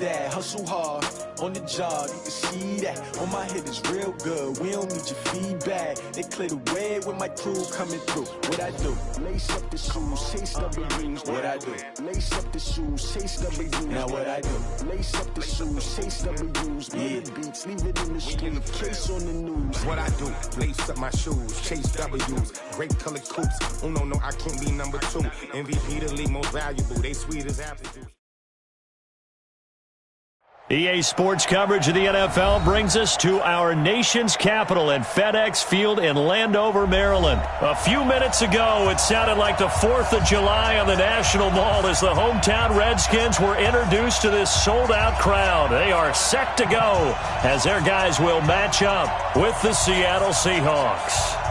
that. Hustle hard on the job, you can see that. On my hit is real good, we don't need your feedback. They clear the way with my crew coming through. What I do? Lace up the shoes, chase W's. What I do? Lace up the shoes, chase W's. Now what I do? Lace up the shoes, chase W's. Yeah, beats, leave it in the street, case on the news. What I do? Lace up my shoes, chase W's. Great colored coops. Oh no, I can't be number 2. MVP the league most valuable. They sweet as apple juice. EA Sports coverage of the NFL brings us to our nation's capital at FedEx Field in Landover, Maryland. A few minutes ago, it sounded like the 4th of July on the National Mall as the hometown Redskins were introduced to this sold-out crowd. They are set to go as their guys will match up with the Seattle Seahawks.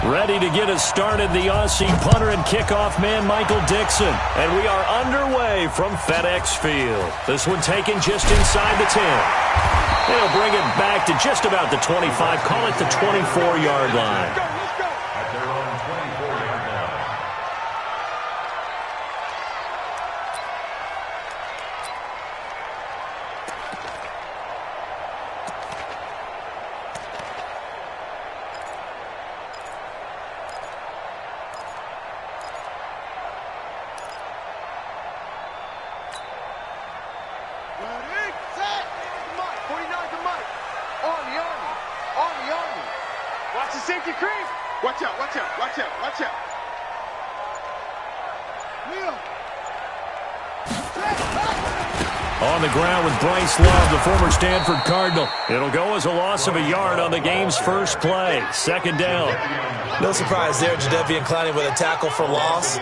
Ready to get us started, the Aussie punter and kickoff man, Michael Dixon. And we are underway from FedEx Field. This one taken just inside the 10. They'll bring it back to just about the 25, call it the 24-yard line. At their own 24-yard line. On the ground with Bryce Love, the former Stanford Cardinal. It'll go as a loss of a yard on the game's first play. Second down. No surprise there, Jadeveon Clowney with a tackle for loss.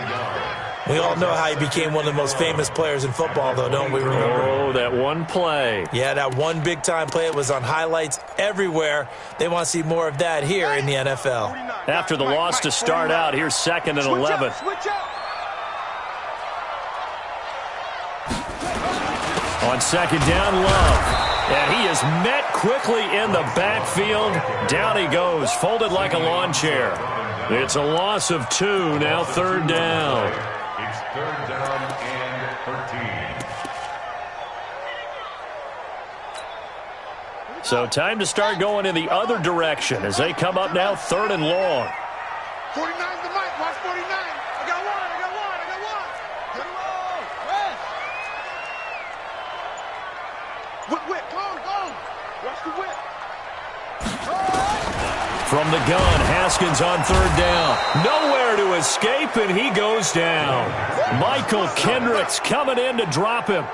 We all know how he became one of the most famous players in football, though, don't we remember? Oh, that one play. Yeah, that one big-time play. It was on highlights everywhere. They want to see more of that here in the NFL. After the loss to start out, here's 2nd and 11. On second down, Love. And he is met quickly in the backfield. Down he goes, folded like a lawn chair. It's a loss of 2, now 3rd down. It's 3rd down and 13. So time to start going in the other direction as they come up now 3rd and long. 49 the mic, watch 49. I got one. Hit him all. Whip, go. Watch the whip. From the gun, Haskins on 3rd down. Nowhere to escape, and he goes down. Michael Kendricks coming in to drop him.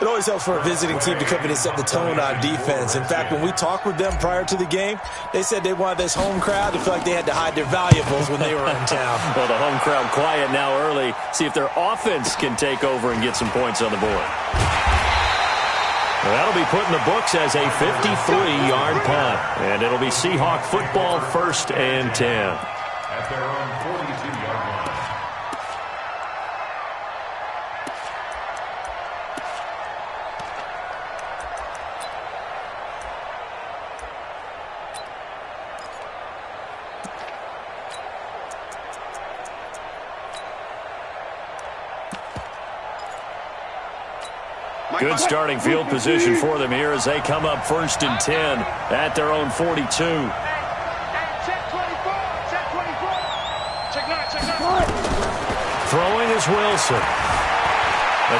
It always helps for a visiting team to come in and set the tone on defense. In fact, when we talked with them prior to the game, they said they wanted this home crowd to feel like they had to hide their valuables when they were in town. Well, the home crowd quiet now early. See if their offense can take over and get some points on the board. Well, that'll be put in the books as a 53-yard punt. And it'll be Seahawk football, 1st and 10. At their own 42-yard line. Good starting field position for them here as they come up 1st and 10 at their own 42. Check 24. Check 9. Throwing is Wilson.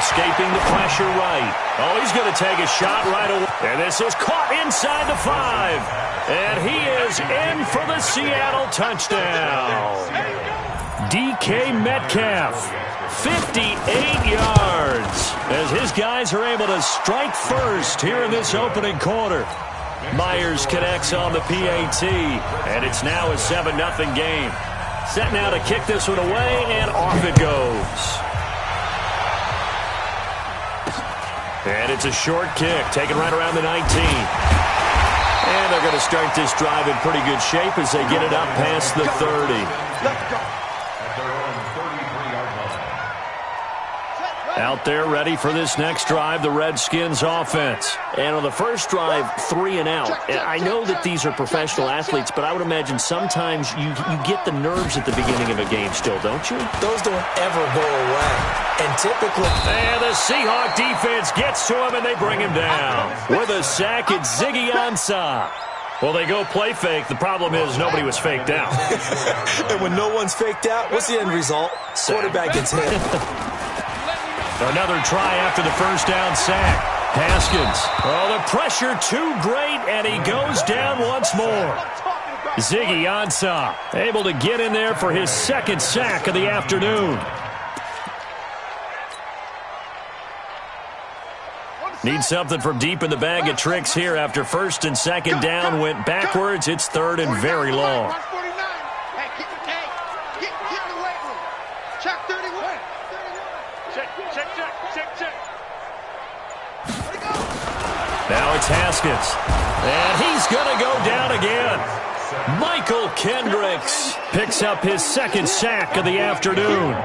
Escaping the pressure right. Oh, he's going to take a shot right away. And this is caught inside the 5. And he is in for the Seattle touchdown. DK Metcalf. 58 yards as his guys are able to strike first here in this opening quarter. Myers connects on the PAT, and it's now a 7-0 game. Set now to kick this one away, and off it goes. And it's a short kick, taken right around the 19. And they're going to start this drive in pretty good shape as they get it up past the 30. At their own 33-yard line. Out there ready for this next drive, the Redskins offense. And on the first drive, 3 and out. I know that these are professional athletes, but I would imagine sometimes you get the nerves at the beginning of a game still, don't you? Those don't ever go away. And typically... And the Seahawk defense gets to him, and they bring him down. With a sack, it's Ziggy Ansah. Well, they go play fake. The problem is nobody was faked out. And when no one's faked out, what's the end result? Quarterback gets hit. Another try after the first down sack. Haskins. Oh, the pressure too great, and he goes down once more. Ziggy Ansah able to get in there for his second sack of the afternoon. Need something from deep in the bag of tricks here after first and second down went backwards. It's third and very long. Now it's Haskins. And he's going to go down again. Michael Kendricks picks up his second sack of the afternoon.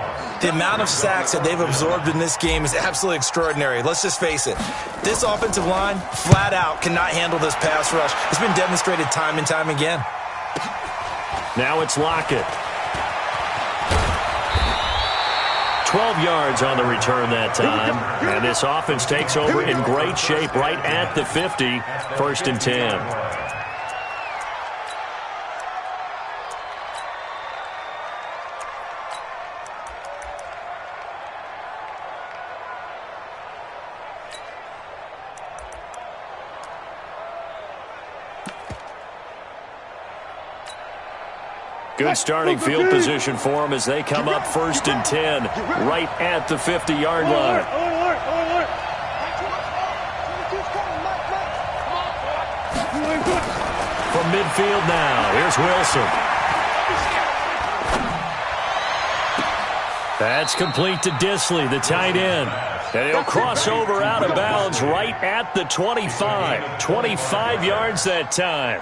The amount of sacks that they've absorbed in this game is absolutely extraordinary. Let's just face it. This offensive line, flat out, cannot handle this pass rush. It's been demonstrated time and time again. Now it's Lockett. 12 yards on the return that time. And this offense takes over in great shape right at the 50. First and 10. Good starting field position for them as they come up first and 10 right at the 50-yard line. From midfield now, here's Wilson. That's complete to Disley, the tight end. And he'll cross over out of bounds right at the 25. 25 yards that time.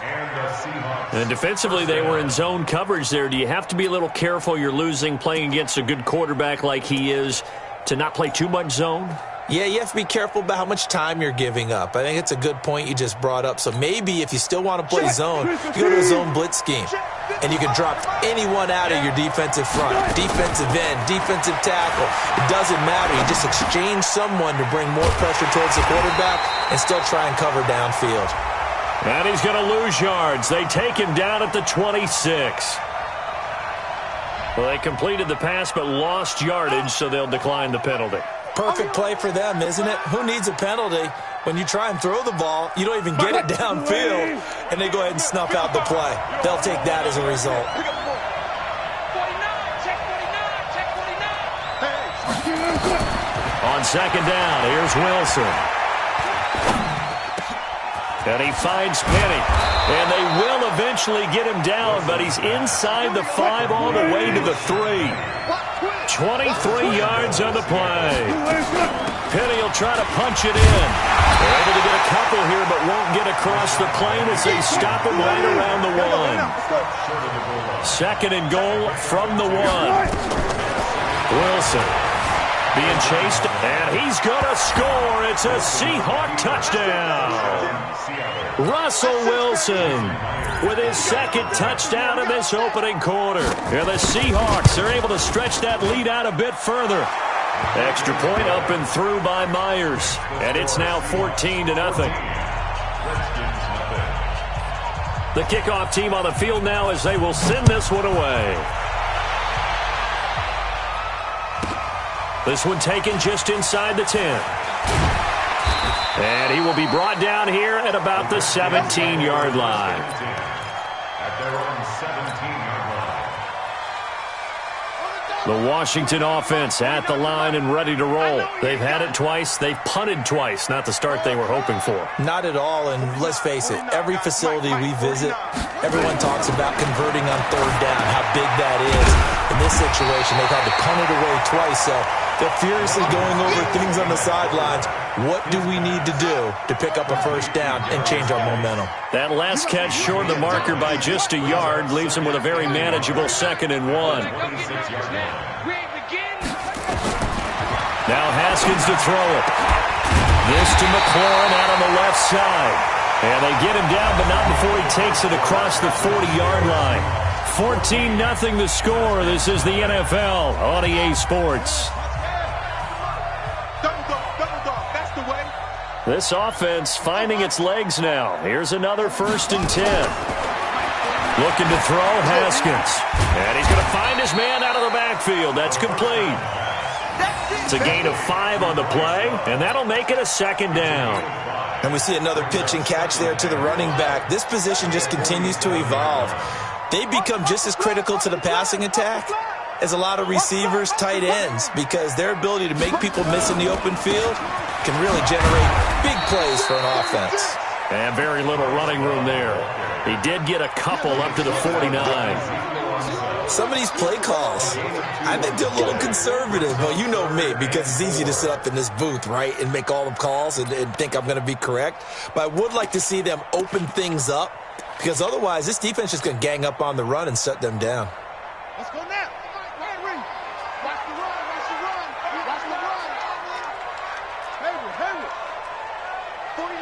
And defensively, they were in zone coverage there. Do you have to be a little careful? You're losing playing against a good quarterback like he is to not play too much zone? Yeah, you have to be careful about how much time you're giving up. I think it's a good point you just brought up. So maybe if you still want to play zone, you go to a zone blitz scheme. And you can drop anyone out of your defensive front, defensive end, defensive tackle. It doesn't matter. You just exchange someone to bring more pressure towards the quarterback and still try and cover downfield. And he's going to lose yards. They take him down at the 26. Well, they completed the pass but lost yardage, so they'll decline the penalty. Perfect play for them, isn't it? Who needs a penalty? When you try and throw the ball, you don't even get it downfield, and they go ahead and snuff out the play. They'll take that as a result. On second down, here's Wilson. And he finds Penny. And they will eventually get him down, but he's inside the 5 all the way to the 3. 23 yards on the play. Penny will try to punch it in. They're able to get a couple here, but won't get across the plane as they stop him right around the 1. Second and goal from the 1. Wilson being chased, and he's going to score. It's a Seahawk touchdown. Russell Wilson with his second touchdown in this opening quarter. And the Seahawks are able to stretch that lead out a bit further. Extra point up and through by Myers. And it's now 14-0. The kickoff team on the field now as they will send this one away. This one taken just inside the 10. And he will be brought down here at about the 17-yard line. At their own 17-yard line. The Washington offense at the line and ready to roll. They've had it twice. They've punted twice. Not the start they were hoping for. Not at all, and let's face it, every facility we visit, everyone talks about converting on third down, how big that is. In this situation, they've had to punt it away twice, so they're furiously going over things on the sidelines. What do we need to do to pick up a first down and change our momentum? That last catch short of the marker by just a yard leaves them with a very manageable 2nd and 1. Now Haskins to throw it. This to McLaurin out on the left side. And they get him down, but not before he takes it across the 40-yard line. 14-0 the score. This is the NFL on EA Sports. Double dog, that's the way. This offense finding its legs now. Here's another 1st and 10. Looking to throw, Haskins. And he's going to find his man out of the backfield. That's complete. It's a gain of 5 on the play, and that'll make it a 2nd down. And we see another pitch and catch there to the running back. This position just continues to evolve. They become just as critical to the passing attack as a lot of receivers, tight ends, because their ability to make people miss in the open field can really generate big plays for an offense. And very little running room there. He did get a couple up to the 49. Some of these play calls, I think they're a little conservative. Well, you know me, because it's easy to sit up in this booth, right, and make all the calls and think I'm going to be correct. But I would like to see them open things up, because otherwise this defense is going to gang up on the run and shut them down. Let's go now. Watch the run. Watch the run. Hayward. 49.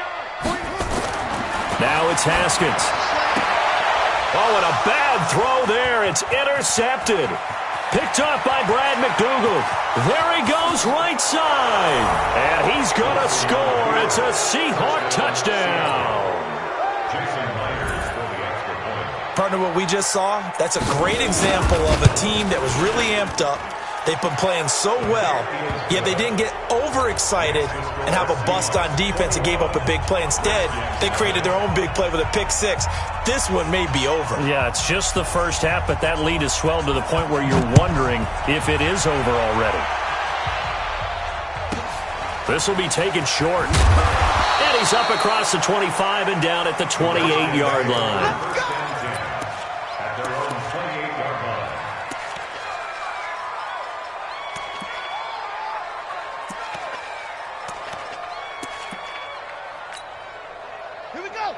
Now it's Haskins. Oh, and a bad throw there. It's intercepted. Picked off by Brad McDougal. There he goes right side. And he's going to score. It's a Seahawk touchdown. Partner, what we just saw, that's a great example of a team that was really amped up. They've been playing so well, yet they didn't get overexcited and have a bust on defense and gave up a big play. Instead, they created their own big play with a pick 6. This one may be over. Yeah, it's just the first half, but that lead has swelled to the point where you're wondering if it is over already. This will be taken short. And he's up across the 25 and down at the 28-yard line.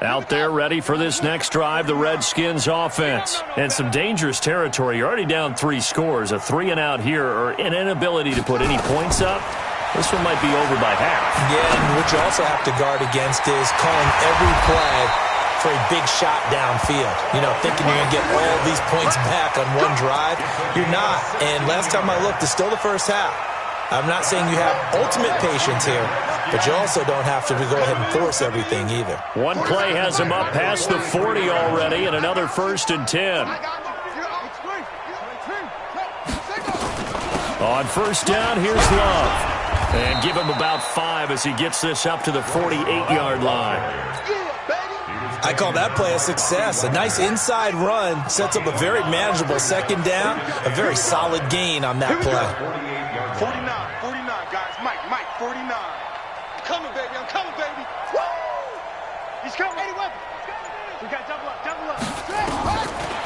Out there ready for this next drive, the Redskins offense. And some dangerous territory. You're already down 3 scores. A 3-and-out here, or an inability to put any points up. This one might be over by half. Yeah, and what you also have to guard against is calling every play for a big shot downfield. You know, thinking you're going to get all these points back on one drive. You're not. And last time I looked, it's still the first half. I'm not saying you have ultimate patience here, but you also don't have to go ahead and force everything either. One play has him up past the 40 already, and another 1st and 10. On 1st down, here's Love. And give him about 5 as he gets this up to the 48-yard line. I call that play a success. A nice inside run sets up a very manageable 2nd down, a very solid gain on that play. 49, guys. Mike, 49. I'm coming, baby. Woo! He's coming. 80 weapons. We got double up.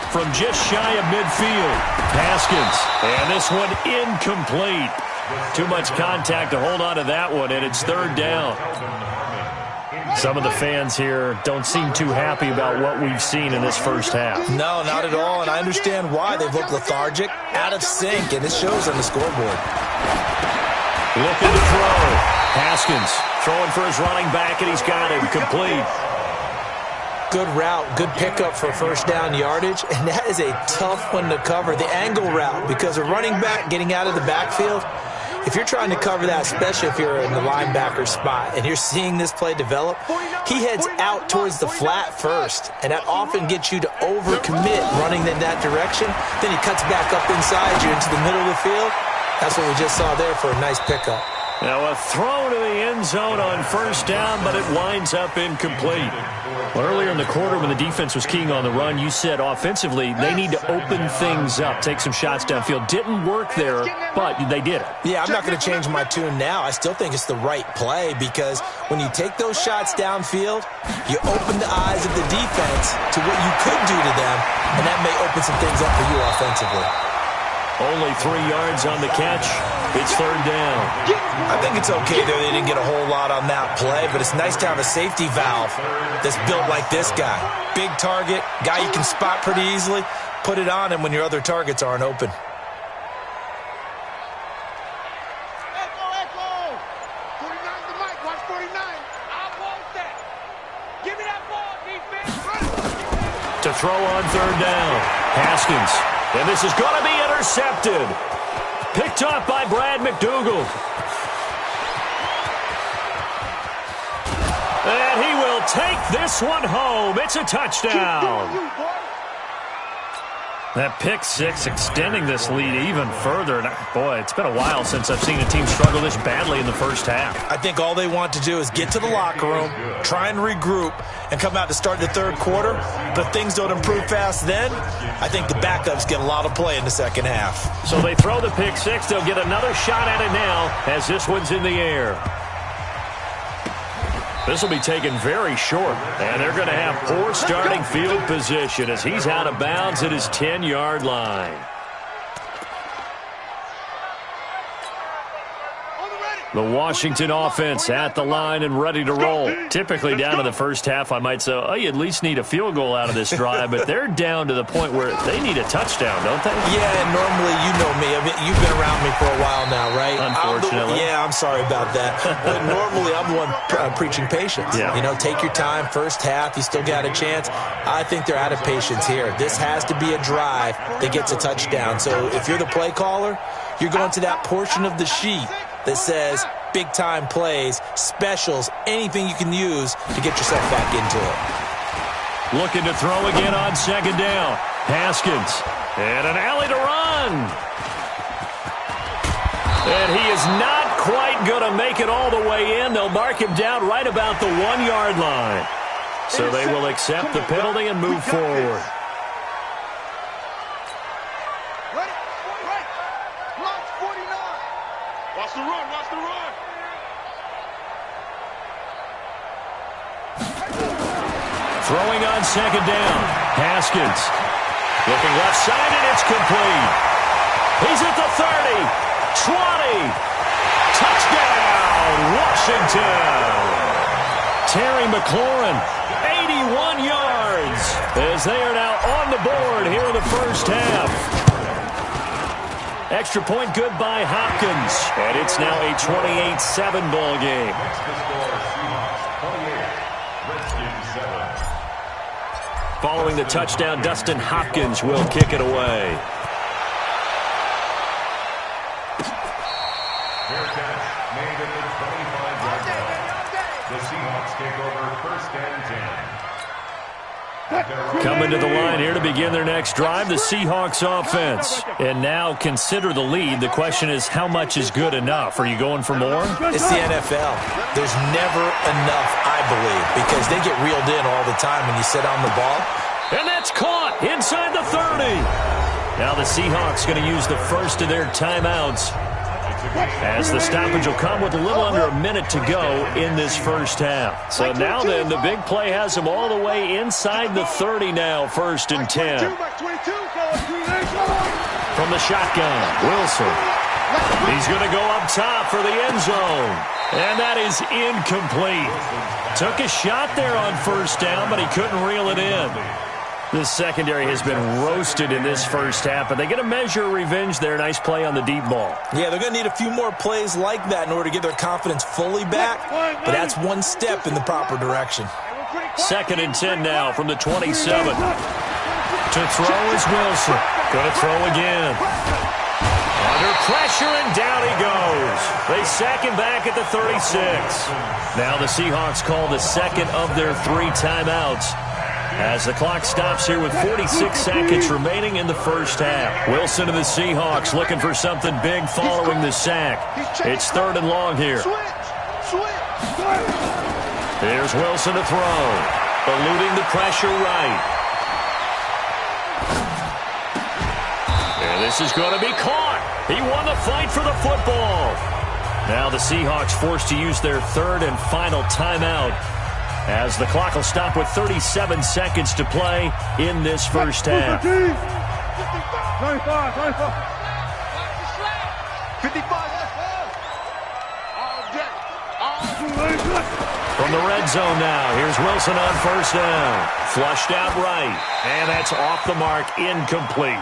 From just shy of midfield, Haskins. And this one incomplete. Too much contact to hold on to that one, and it's 3rd down. Some of the fans here don't seem too happy about what we've seen in this first half. No, not at all, and I understand why. They've looked lethargic, out of sync, and it shows on the scoreboard. Looking to throw. Haskins throwing for his running back, and he's got him complete. Good route, good pickup for 1st down yardage, and that is a tough one to cover, the angle route, because a running back getting out of the backfield, if you're trying to cover that, especially if you're in the linebacker spot and you're seeing this play develop, he heads out towards the flat first, and that often gets you to overcommit running in that direction. Then he cuts back up inside you into the middle of the field. That's what we just saw there for a nice pickup. Now a throw to the end zone on 1st down, but it winds up incomplete. Well, earlier in the quarter when the defense was keying on the run, you said offensively they need to open things up, take some shots downfield. Didn't work there, but they did it. Yeah, I'm not going to change my tune now. I still think it's the right play because when you take those shots downfield, you open the eyes of the defense to what you could do to them, and that may open some things up for you offensively. Only 3 yards on the catch. It's 3rd down. I think it's okay there. They didn't get a whole lot on that play, but it's nice to have a safety valve that's built like this guy. Big target, guy you can spot pretty easily. Put it on him when your other targets aren't open. Echo. to throw on third down. Haskins. And this is going to be intercepted. Picked off by Brad McDougal. And he will take this one home. It's a touchdown. That pick six extending this lead even further. And boy, it's been a while since I've seen a team struggle this badly in the first half. I think all they want to do is get to the locker room, try and regroup, and come out to start the third quarter. But if things don't improve fast then, I think the backups get a lot of play in the second half. So they throw the pick six. They'll get another shot at it now as this one's in the air. This will be taken very short, and they're going to have poor starting field position as he's out of bounds at his 10-yard line. The Washington offense at the line and ready to roll. Typically down in the first half, I might say, oh, you at least need a field goal out of this drive, but they're down to the point where they need a touchdown, don't they? Yeah, and normally, you know me. I mean, you've been around me for a while now, right? Unfortunately. I'm sorry about that. But normally, I'm the one preaching patience. Yeah. You know, take your time. First half, you still got a chance. I think they're out of patience here. This has to be a drive that gets a touchdown. So if you're the play caller, you're going to that portion of the sheet that says big-time plays, specials, anything you can use to get yourself back into it. Looking to throw again on second down. Haskins. And an alley to run. And he is not quite going to make it all the way in. They'll mark him down right about the 1-yard line. So they will accept the penalty and move forward. Watch the run, watch the run. Throwing on second down. Haskins. Looking left side, and it's complete. He's at the 30, 20. Touchdown, Washington. Terry McLaurin, 81 yards, as they are now on the board here in the first half. Extra point good by Hopkins. And it's now a 28-7 ball game. Following the touchdown, Dustin Hopkins will kick it away. Fair catch made at the 25-yard line. The Seahawks take over first and 10. Coming to the line here to begin their next drive, the Seahawks offense. And now consider the lead. The question is, how much is good enough? Are you going for more? It's the NFL. There's never enough, I believe, because they get reeled in all the time when you sit on the ball. And that's caught inside the 30. Now the Seahawks going to use the first of their timeouts, as the stoppage will come with a little under a minute to go in this first half. So now then, the big play has them all the way inside the 30 now, first and 10. From the shotgun, Wilson. He's going to go up top for the end zone. And that is incomplete. Took a shot there on first down, but he couldn't reel it in. The secondary has been roasted in this first half, but they get a measure of revenge there. Nice play on the deep ball. Yeah, they're going to need a few more plays like that in order to get their confidence fully back, but that's one step in the proper direction. Second and 10 now from the 27. To throw is Wilson. Going to throw again. Under pressure, and down he goes. They sack him back at the 36. Now the Seahawks call the second of their 3 timeouts, as the clock stops here with 46 seconds remaining in the first half. Wilson and the Seahawks looking for something big following the sack. It's third and long here. Here's Wilson to throw. Eluding the pressure right. And this is going to be caught. He won the fight for the football. Now the Seahawks forced to use their third and final timeout, as the clock will stop with 37 seconds to play in this first half. 55. From the red zone now, here's Wilson on first down. Flushed out right, and that's off the mark, incomplete.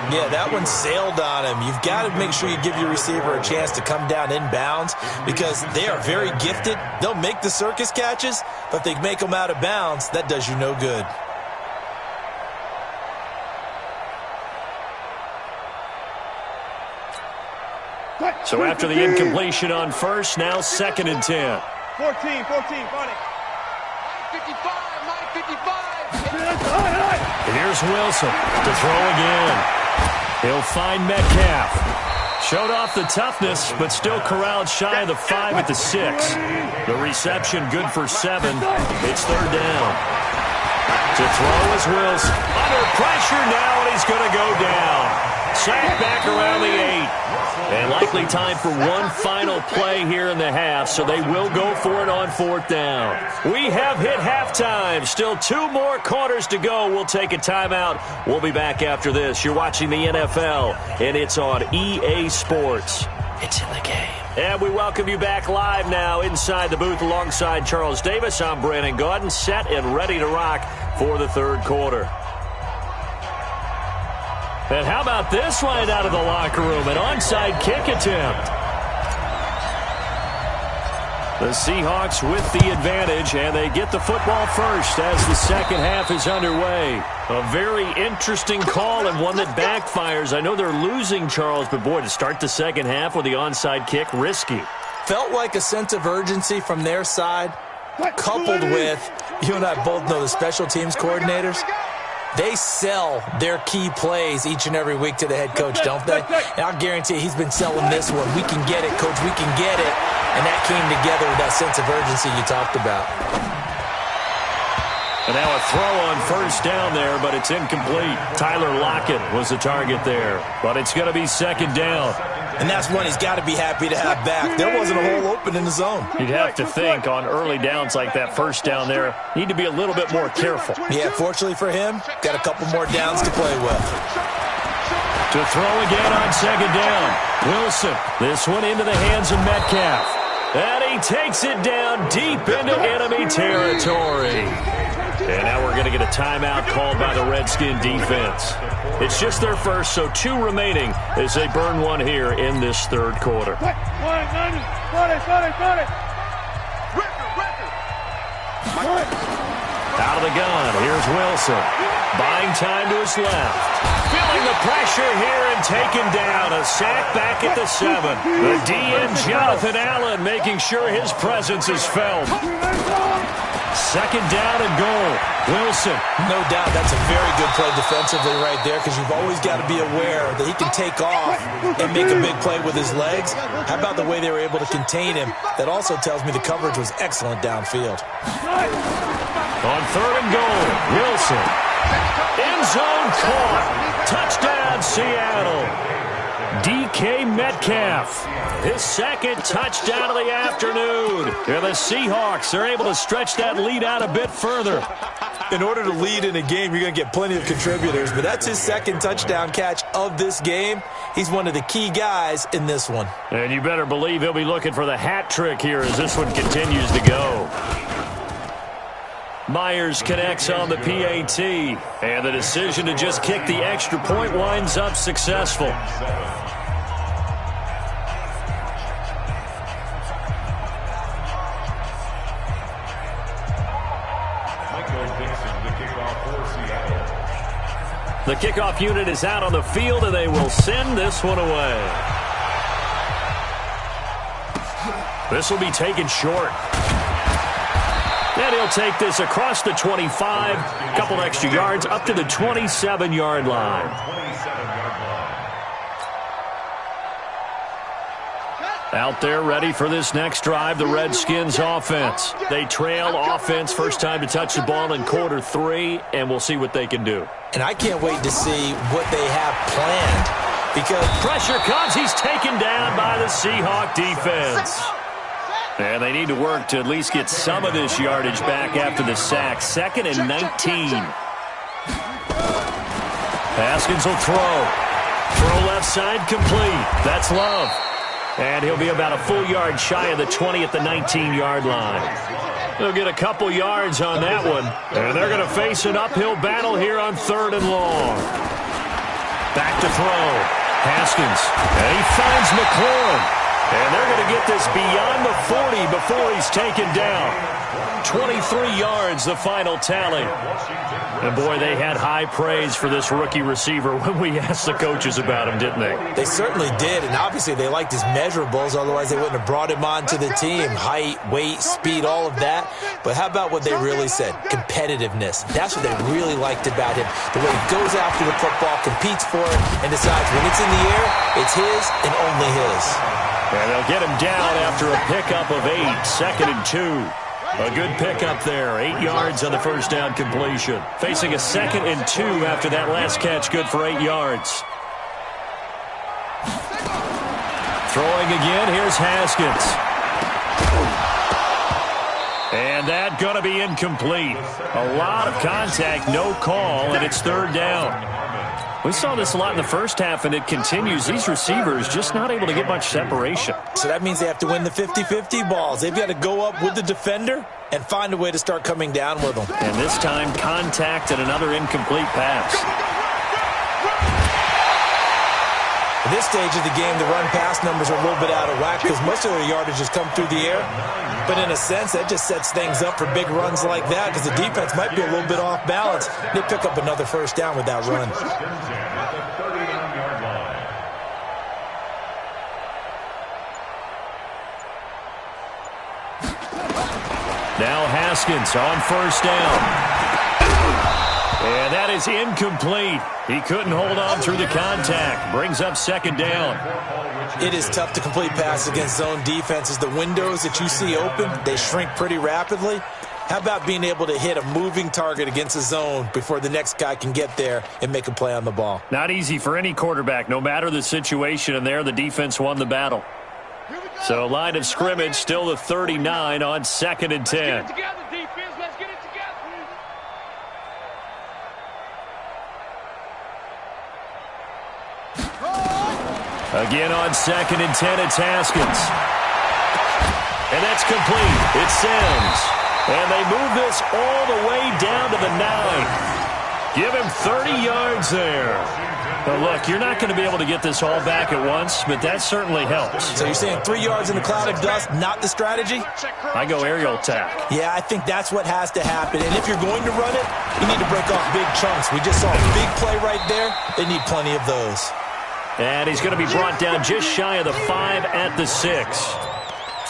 Yeah, that one sailed on him. You've got to make sure you give your receiver a chance to come down inbounds, because they are very gifted. They'll make the circus catches, but if they make them out of bounds, that does you no good. So after the incompletion on first, now 2nd and 10. 14, funny. 55, Mike 55. Here's Wilson to throw again. He'll find Metcalf. Showed off the toughness, but still corralled shy of the 5 at the 6. The reception good for 7. It's 3rd down. To throw is Wilson. Under pressure now, and he's going to go down. Sacked back around the 8. And likely time for one final play here in the half, so they will go for it on 4th down. We have hit halftime. Still 2 more quarters to go. We'll take a timeout. We'll be back after this. You're watching the NFL, and it's on EA Sports. It's in the game. And we welcome you back live now inside the booth alongside Charles Davis. I'm Brandon Gaudin, set and ready to rock for the 3rd quarter. And how about this right out of the locker room? An onside kick attempt. The Seahawks with the advantage, and they get the football first as the 2nd half is underway. A very interesting call and one that backfires. I know they're losing, Charles, but boy, to start the 2nd half with the onside kick, risky. Felt like a sense of urgency from their side, coupled with, you and I both know the special teams coordinators. They sell their key plays each and every week to the head coach, don't they? And I'll guarantee you he's been selling this one. We can get it, coach, we can get it. And that came together with that sense of urgency you talked about. And now a throw on 1st down there, but it's incomplete. Tyler Lockett was the target there, but it's going to be 2nd down. And that's one he's got to be happy to have back. There wasn't a hole open in the zone. You'd have to think on early downs like that 1st down there, need to be a little bit more careful. Yeah, fortunately for him, got a couple more downs to play with. To throw again on 2nd down. Wilson, this one into the hands of Metcalf. And he takes it down deep into enemy territory. And now we're going to get a timeout called by the Redskin defense. It's just their first, so 2 remaining as they burn one here in this 3rd quarter. Out of the gun, here's Wilson. Buying time to his left. Feeling the pressure here and taken down. A sack back at the 7. The DN, Jonathan Allen, making sure his presence is felt. 2nd down and goal. Wilson. No doubt that's a very good play defensively right there because you've always got to be aware that he can take off and make a big play with his legs. How about the way they were able to contain him? That also tells me the coverage was excellent downfield. On 3rd and goal, Wilson. End zone caught. Touchdown, Seattle. DK Metcalf. His 2nd touchdown of the afternoon. And the Seahawks are able to stretch that lead out a bit further. In order to lead in a game, you're going to get plenty of contributors, but that's his 2nd touchdown catch of this game. He's one of the key guys in this one. And you better believe he'll be looking for the hat trick here as this one continues to go. Myers connects on the PAT, and the decision to just kick the extra point winds up successful. The kickoff unit is out on the field, and they will send this one away. This will be taken short. And he'll take this across the 25, a couple extra yards, up to the 27-yard line. Out there ready for this next drive, the Redskins offense. They trail offense, first time to touch the ball in quarter 3, and we'll see what they can do. And I can't wait to see what they have planned because pressure comes. He's taken down by the Seahawk defense. And they need to work to at least get some of this yardage back after the sack. 2nd and 19. Haskins will throw. Throw left side complete. That's Love. And he'll be about a full yard shy of the 20 at the 19-yard line. They'll get a couple yards on that one. And they're going to face an uphill battle here on 3rd and long. Back to throw. Haskins. And he finds McLaurin. And they're going to get this beyond the 40 before he's taken down. 23 yards, the final tally. And, boy, they had high praise for this rookie receiver when we asked the coaches about him, didn't they? They certainly did, and obviously they liked his measurables. Otherwise, they wouldn't have brought him onto the team. Height, weight, speed, all of that. But how about what they really said? Competitiveness. That's what they really liked about him. The way he goes after the football, competes for it, and decides when it's in the air, it's his and only his. And they'll get him down after a pickup of 8, 2nd and 2. A good pickup there, 8 yards on the first down completion. Facing a 2nd and 2 after that last catch, good for 8 yards. Throwing again, here's Haskins. And that going to be incomplete. A lot of contact, no call, and it's 3rd down. We saw this a lot in the first half, and it continues. These receivers just not able to get much separation. So that means they have to win the 50-50 balls. They've got to go up with the defender and find a way to start coming down with them. And this time, contact and another incomplete pass. At this stage of the game, the run-pass numbers are a little bit out of whack because most of their yardage has come through the air. But in a sense, that just sets things up for big runs like that because the defense might be a little bit off balance. They pick up another first down with that run. Now Haskins on first down. And that is incomplete. He couldn't hold on through the contact. Brings up 2nd down. It is tough to complete passes against zone defenses. The windows that you see open, they shrink pretty rapidly. How about being able to hit a moving target against a zone before the next guy can get there and make a play on the ball? Not easy for any quarterback, no matter the situation, and there the defense won the battle. So line of scrimmage still the 39 on 2nd and 10. Again on 2nd and 10, it's Haskins. And that's complete. It sends. And they move this all the way down to the 9. Give him 30 yards there. But look, you're not going to be able to get this all back at once, but that certainly helps. So you're saying 3 yards in a cloud of dust, not the strategy? I go aerial attack. Yeah, I think that's what has to happen. And if you're going to run it, you need to break off big chunks. We just saw a big play right there. They need plenty of those. And he's going to be brought down just shy of the 5 at the 6.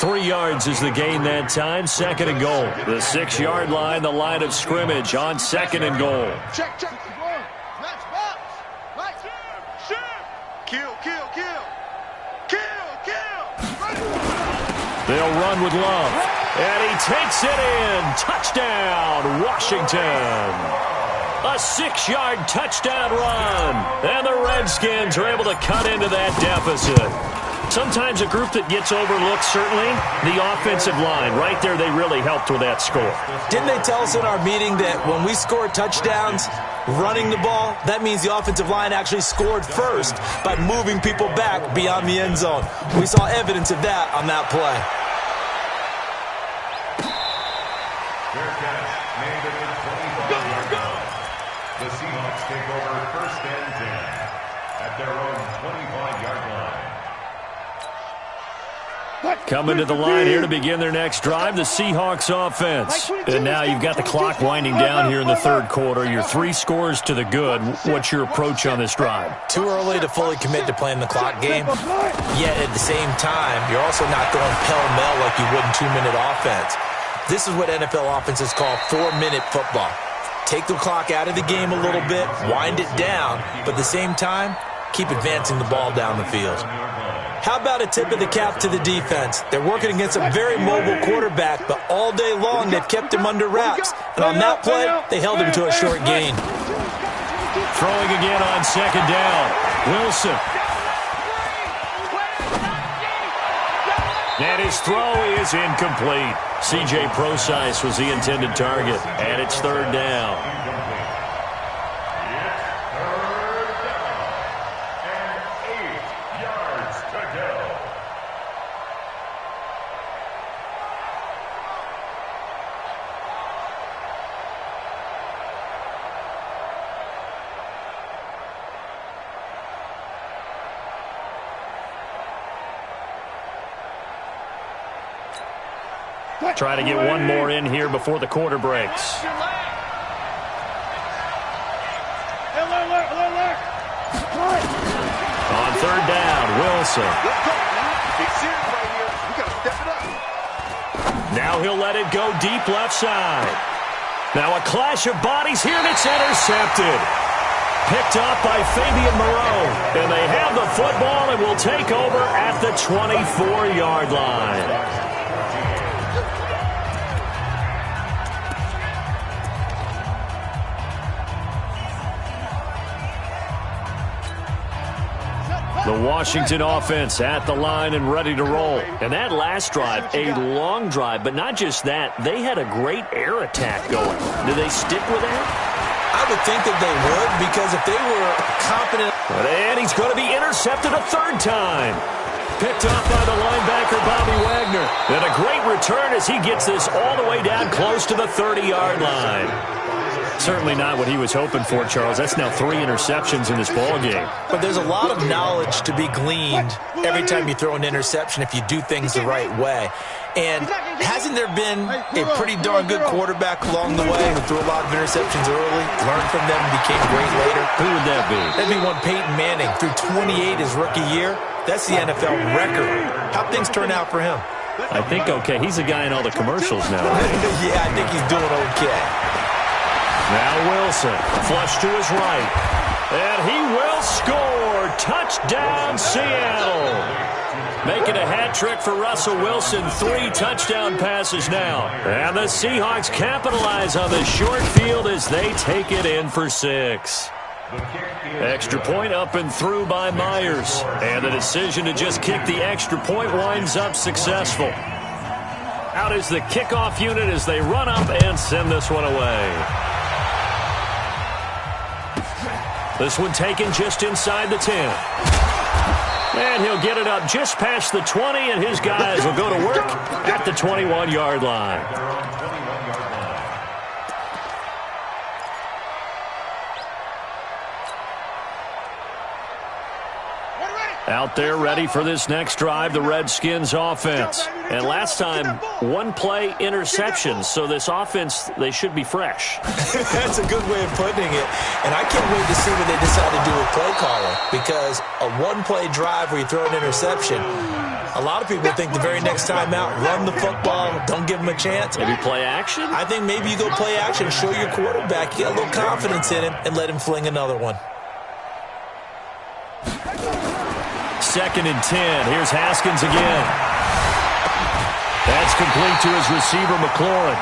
3 yards is the gain that time, 2nd and goal. The 6-yard line, the line of scrimmage on 2nd and goal. Check. Match box. Kill. They'll run with Love. And he takes it in. Touchdown, Washington. A 6-yard touchdown run. And the Redskins are able to cut into that deficit. Sometimes a group that gets overlooked, certainly, the offensive line. Right there, they really helped with that score. Didn't they tell us in our meeting that when we score touchdowns running the ball, that means the offensive line actually scored first by moving people back beyond the end zone? We saw evidence of that on that play. The Seahawks take over 1st and 10 at their own 25-yard line. Coming to the line here to begin their next drive, the Seahawks offense. And now you've got the clock winding down here in the 3rd quarter. You're 3 scores to the good. What's your approach on this drive? Too early to fully commit to playing the clock game. Yet at the same time, you're also not going pell-mell like you would in 2-minute offense. This is what NFL offenses call 4-minute football. Take the clock out of the game a little bit, wind it down, but at the same time, keep advancing the ball down the field. How about a tip of the cap to the defense? They're working against a very mobile quarterback, but all day long they've kept him under wraps. And on that play, they held him to a short gain. Throwing again on 2nd down. Wilson. And his throw is incomplete. C.J. Procise was the intended target, and it's 3rd down. Try to get one more in here before the quarter breaks. On third down, Wilson. Now he'll let it go deep left side. Now a clash of bodies here, and it's intercepted. Picked up by Fabian Moreau. And they have the football and will take over at the 24-yard line. The Washington offense at the line and ready to roll. And that last drive, a long drive, but not just that. They had a great air attack going. Do they stick with that? I would think that they would, because if they were confident. And he's going to be intercepted a third time. Picked up by the linebacker, Bobby Wagner. And a great return as he gets this all the way down close to the 30-yard line. Certainly not what he was hoping for, Charles. That's now 3 interceptions in this ballgame. But there's a lot of knowledge to be gleaned every time you throw an interception if you do things the right way. And hasn't there been a pretty darn good quarterback along the way who threw a lot of interceptions early, learned from them, and became great later? Who would that be? That'd be one Peyton Manning. Threw 28 his rookie year. That's the NFL record. How'd things turn out for him? I think okay. He's a guy in all the commercials now. Yeah, I think he's doing okay. Now Wilson, flush to his right. And he will score. Touchdown, Seattle. Making a hat trick for Russell Wilson. 3 touchdown passes now. And the Seahawks capitalize on the short field as they take it in for 6. Extra point up and through by Myers. And the decision to just kick the extra point winds up successful. Out is the kickoff unit as they run up and send this one away. This one taken just inside the 10. And he'll get it up just past the 20, and his guys will go to work at the 21-yard line. Out there ready for this next drive, the Redskins offense. And last time, 1 play interception. So this offense, they should be fresh. That's a good way of putting it. And I can't wait to see what they decide to do with play calling. Because a 1-play drive where you throw an interception, a lot of people think the very next time out, run the football, don't give them a chance. Maybe play action? I think maybe you go play action, show your quarterback, you got a little confidence in him, and let him fling another one. 2nd and 10. Here's Haskins again. That's complete to his receiver, McLaurin.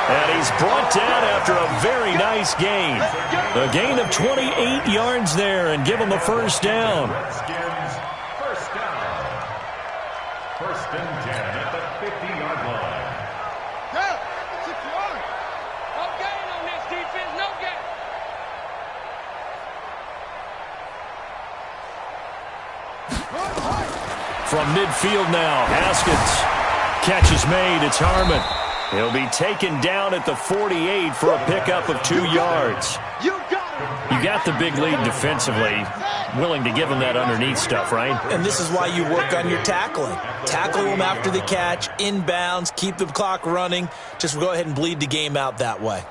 And he's brought down after a very nice gain. A gain of 28 yards there and give him a first down. First down. 1st and 10 at the 50-yard line. No gain on this defense, no gain. From midfield now, Haskins. Catch is made. It's Harmon. He'll be taken down at the 48 for a pickup of 2 yards. You got the big lead defensively. Willing to give him that underneath stuff, right? And this is why you work on your tackling. Tackle them after the catch, inbounds, keep the clock running. Just go ahead and bleed the game out that way.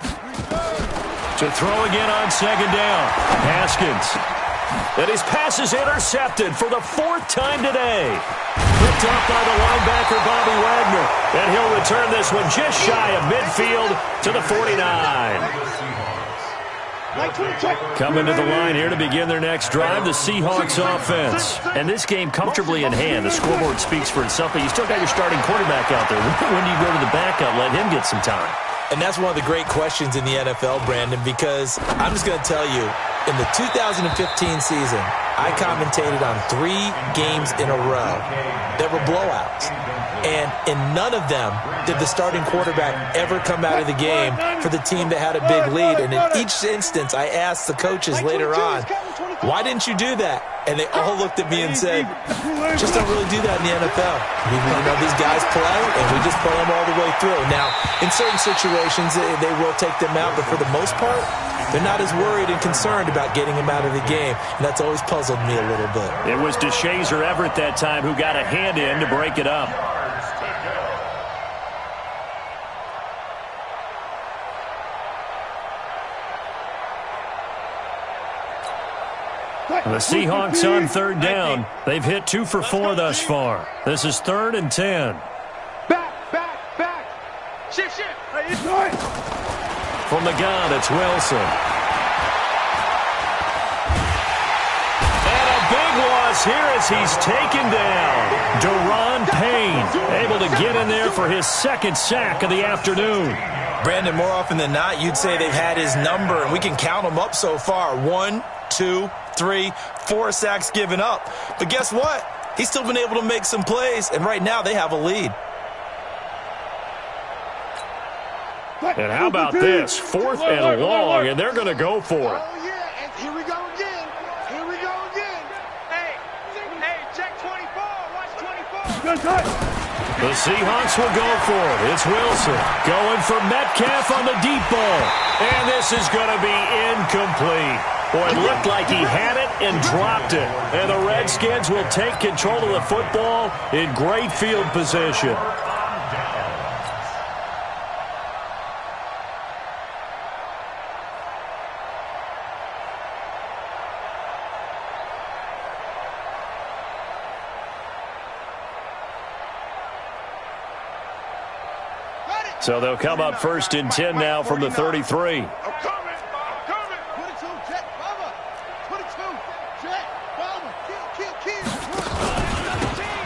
To throw again on 2nd down. Haskins. And his pass is intercepted for the 4th time today. Picked up by the linebacker, Bobby Wagner. And he'll return this one just shy of midfield to the 49. Coming to the line here to begin their next drive, the Seahawks offense. And this game comfortably in hand. The scoreboard speaks for itself, but you still got your starting quarterback out there. When do you go to the backup, let him get some time? And that's one of the great questions in the NFL, Brandon, because I'm just going to tell you, in the 2015 season, I commentated on 3 games in a row that were blowouts. And in none of them did the starting quarterback ever come out of the game for the team that had a big lead. And in each instance, I asked the coaches later on, why didn't you do that? And they all looked at me and said, just don't really do that in the NFL. These guys play, and we just play them all the way through. Now, in certain situations, they will take them out, but for the most part, they're not as worried and concerned about getting them out of the game. And that's always puzzled me a little bit. It was DeShazer Everett that time who got a hand in to break it up. The Seahawks on third down. They've hit 2 for 4 thus far. This is 3rd and 10. Back. Shift. From the gun, it's Wilson. And a big loss here as he's taken down. Daron Payne able to get in there for his 2nd sack of the afternoon. Brandon, more often than not, you'd say they've had his number, and we can count them up so far. 1, 2, 3, 4 sacks given up. But guess what? He's still been able to make some plays, and right now they have a lead. And how about this? 4th and long, and they're going to go for it. Oh, yeah, and here we go again. Hey, check 24. Watch 24. The Seahawks will go for it. It's Wilson going for Metcalf on the deep ball. And this is going to be incomplete. Boy, it looked like he had it and dropped it. And the Redskins will take control of the football in great field position. So they'll come up 1st and 10 now from the 33. I'm coming. 22, check, Bubba. 22, check, Bubba. Kill.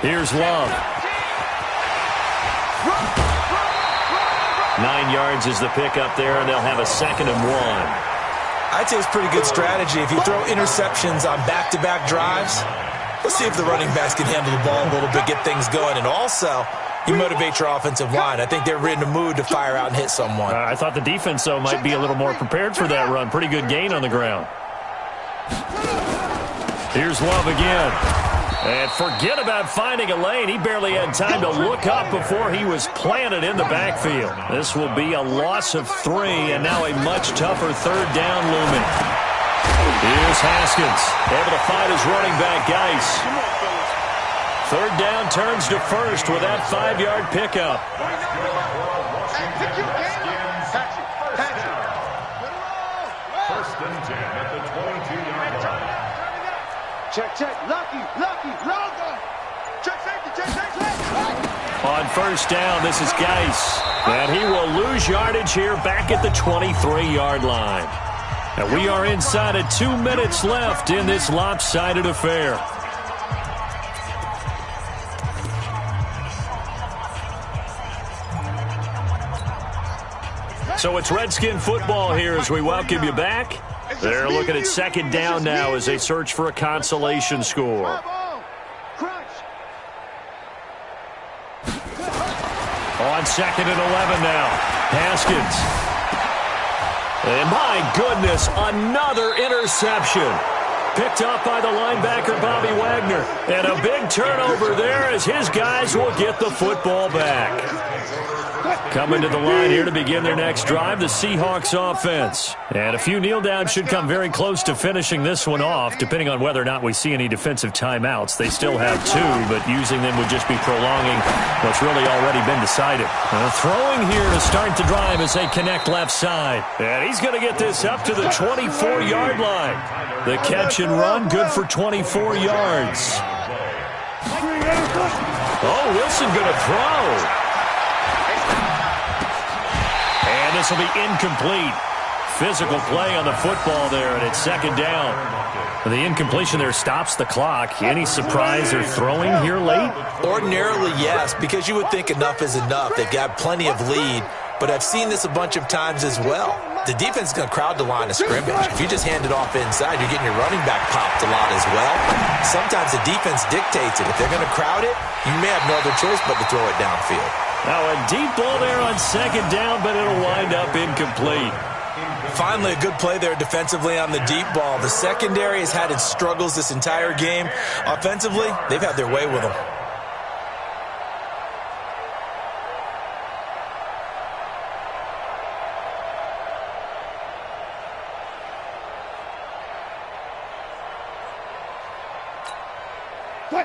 Here's Love. 9 yards is the pickup there, and they'll have a 2nd and 1. I'd say it's pretty good strategy. If you throw interceptions on back-to-back drives, let's see if the running backs can handle the ball a little bit, get things going, and also you motivate your offensive line. I think they're in the mood to fire out and hit someone. I thought the defense, though, might be a little more prepared for that run. Pretty good gain on the ground. Here's Love again. And forget about finding a lane. He barely had time to look up before he was planted in the backfield. This will be a loss of 3, and now a much tougher 3rd down looming. Here's Haskins, able to find his running back, Geis. 3rd down turns to 1st with that 5-yard pickup. First and 10 at the 22-yard line. Check. Lucky. Check safety. On 1st down, this is Geis. And he will lose yardage here back at the 23-yard line. And we are inside of 2 minutes left in this lopsided affair. So it's Redskin football here as we welcome you back. They're looking at 2nd down now as they search for a consolation score. On 2nd and 11 now. Haskins. And my goodness, another interception. Picked up by the linebacker, Bobby Wagner. And a big turnover there as his guys will get the football back. Coming to the line here to begin their next drive, the Seahawks offense. And a few kneel downs should come very close to finishing this one off, depending on whether or not we see any defensive timeouts. They still have 2, but using them would just be prolonging what's really already been decided. Throwing here to start the drive as they connect left side. And he's going to get this up to the 24-yard line. The catch and run, good for 24 yards. Oh, Wilson going to throw. And this will be incomplete. Physical play on the football there, and it's 2nd down. The incompletion there stops the clock. Any surprise they're throwing here late? Ordinarily, yes, because you would think enough is enough. They've got plenty of lead, but I've seen this a bunch of times as well. The defense is going to crowd the line of scrimmage. If you just hand it off inside, you're getting your running back popped a lot as well. Sometimes the defense dictates it. If they're going to crowd it, you may have no other choice but to throw it downfield. Now a deep ball there on 2nd down, but it'll wind up incomplete. Finally, a good play there defensively on the deep ball. The secondary has had its struggles this entire game. Offensively, they've had their way with them.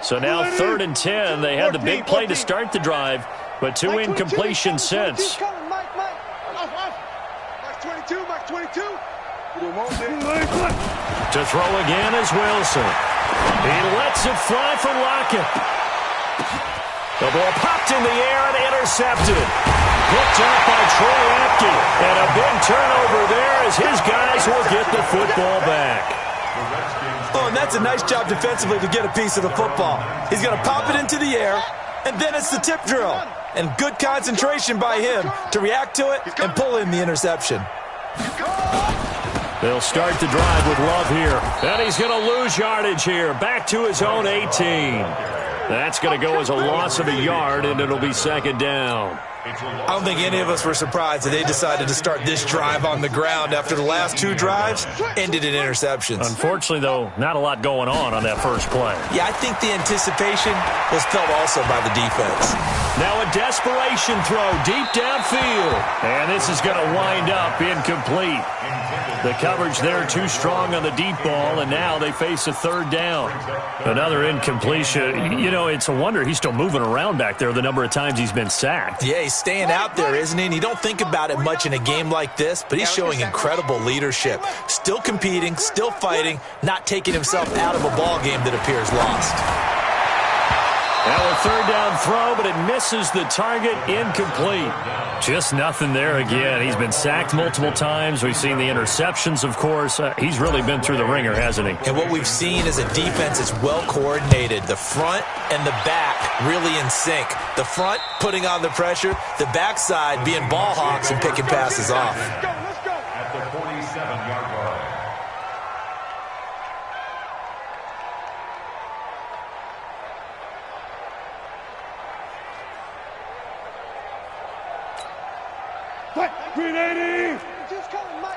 So now 3rd and 10. They had the big play to start the drive, but 2 incompletions since. Mike 22. To throw again is Wilson. He lets it fly for Lockett. The ball popped in the air and intercepted. Picked up by Troy Apke. And a big turnover there as his guys will get the football back. Oh, and that's a nice job defensively to get a piece of the football. He's going to pop it into the air, and then it's the tip drill. And good concentration by him to react to it and pull in the interception. They'll start the drive with Love here. And he's going to lose yardage here. Back to his own 18. That's going to go as a loss of a yard, and it'll be second down. I don't think any of us were surprised that they decided to start this drive on the ground after the last two drives ended in interceptions. Unfortunately, though, not a lot going on that first play. Yeah, I think the anticipation was felt also by the defense. Now a desperation throw deep downfield. And this is going to wind up incomplete. The coverage there too strong on the deep ball, and now they face a third down. Another incompletion. You know, it's a wonder he's still moving around back there the number of times he's been sacked. Yeah, he's staying out there, isn't he? And you don't think about it much in a game like this, but he's showing incredible leadership. Still competing, still fighting, not taking himself out of a ball game that appears lost. Now a third down throw, but it misses the target, incomplete. Just nothing there again. He's been sacked multiple times. We've seen the interceptions, of course. He's really been through the ringer, hasn't he? And what we've seen is a defense that's well coordinated. The front and the back really in sync. The front putting on the pressure, the backside being ball hawks and picking passes off. Let's go. At the 47-yard line. Green 80! Just coming, Mike.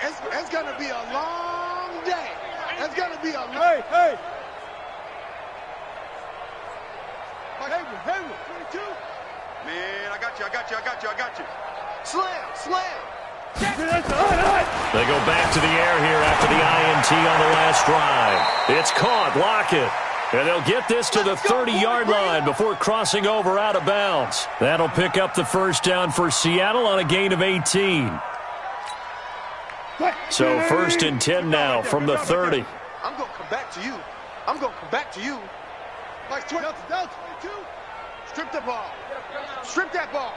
It's going to be a long day. It's going to be a long day. Hey! Hayward, 22. Man, I got you. Slam. They go back to the air here after the INT on the last drive. It's caught, Lockett. And they'll get this to the 30-yard line before crossing over out of bounds. That'll pick up the first down for Seattle on a gain of 18. So first and 10 now from the 30. I'm going to come back to you. Like 22. Strip the ball. Strip that ball.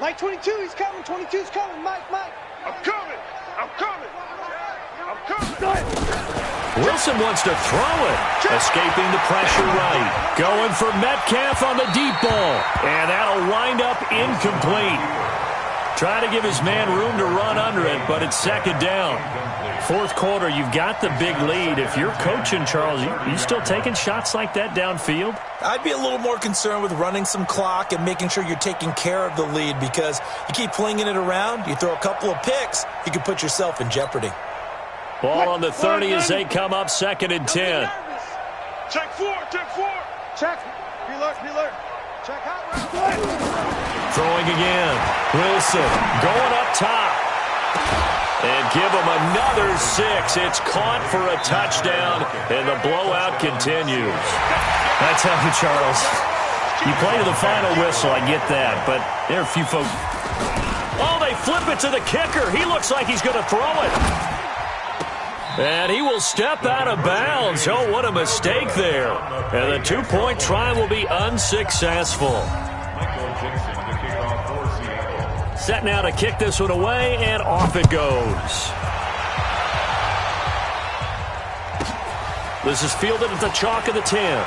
Like 22, he's coming. 22's coming. Mike. I'm coming. Wilson wants to throw it. Escaping the pressure right. Going for Metcalf on the deep ball. And that'll wind up incomplete. Trying to give his man room to run under it, but it's second down. Fourth quarter, you've got the big lead. If you're coaching, Charles, you still taking shots like that downfield? I'd be a little more concerned with running some clock and making sure you're taking care of the lead, because you keep flinging it around, you throw a couple of picks, you can put yourself in jeopardy. Ball on the 30 as they come up second and 10. Check four. Check. Be alert. Check out. Throwing again. Wilson going up top. And give him another 6. It's caught for a touchdown, and the blowout continues. I tell you, Charles, you play to the final whistle, I get that, but there are a few folks. Oh, they flip it to the kicker. He looks like he's going to throw it. And he will step out of bounds. Oh, what a mistake there. And the two-point try will be unsuccessful. Set now to kick this one away, and off it goes. This is fielded at the chalk of the 10.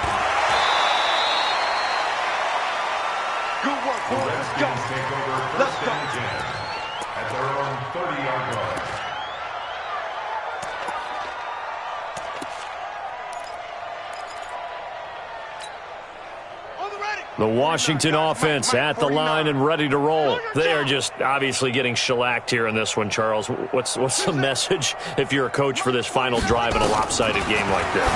Good work, boys. Let's go. At their own 30-yard line. The Washington offense at the line and ready to roll. They are just obviously getting shellacked here in this one, Charles. What's the message if you're a coach for this final drive in a lopsided game like this?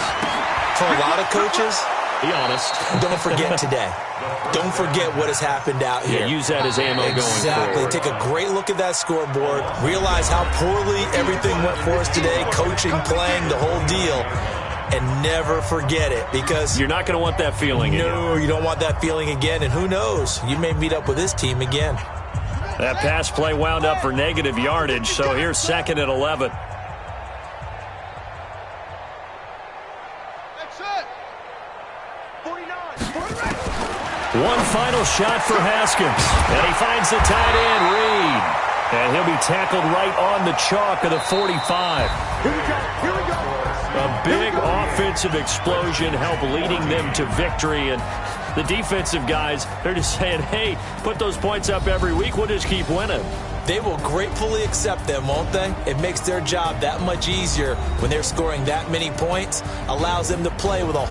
For a lot of coaches, be honest. Don't forget today. Don't forget what has happened out here. Yeah, use that as ammo going forward. Exactly. Take a great look at that scoreboard. Realize how poorly everything went for us today. Coaching, playing, the whole deal. And never forget it, because you're not going to want that feeling again. No, you don't want that feeling again. And who knows? You may meet up with this team again. That pass play wound up for negative yardage, so here's second and 11. One final shot for Haskins. And he finds the tight end, Reed. And he'll be tackled right on the chalk of the 45. Here we go. Here we go. A big offensive explosion helped leading them to victory. And the defensive guys, they're just saying, hey, put those points up every week. We'll just keep winning. They will gratefully accept them, won't they? It makes their job that much easier when they're scoring that many points. Allows them to play with a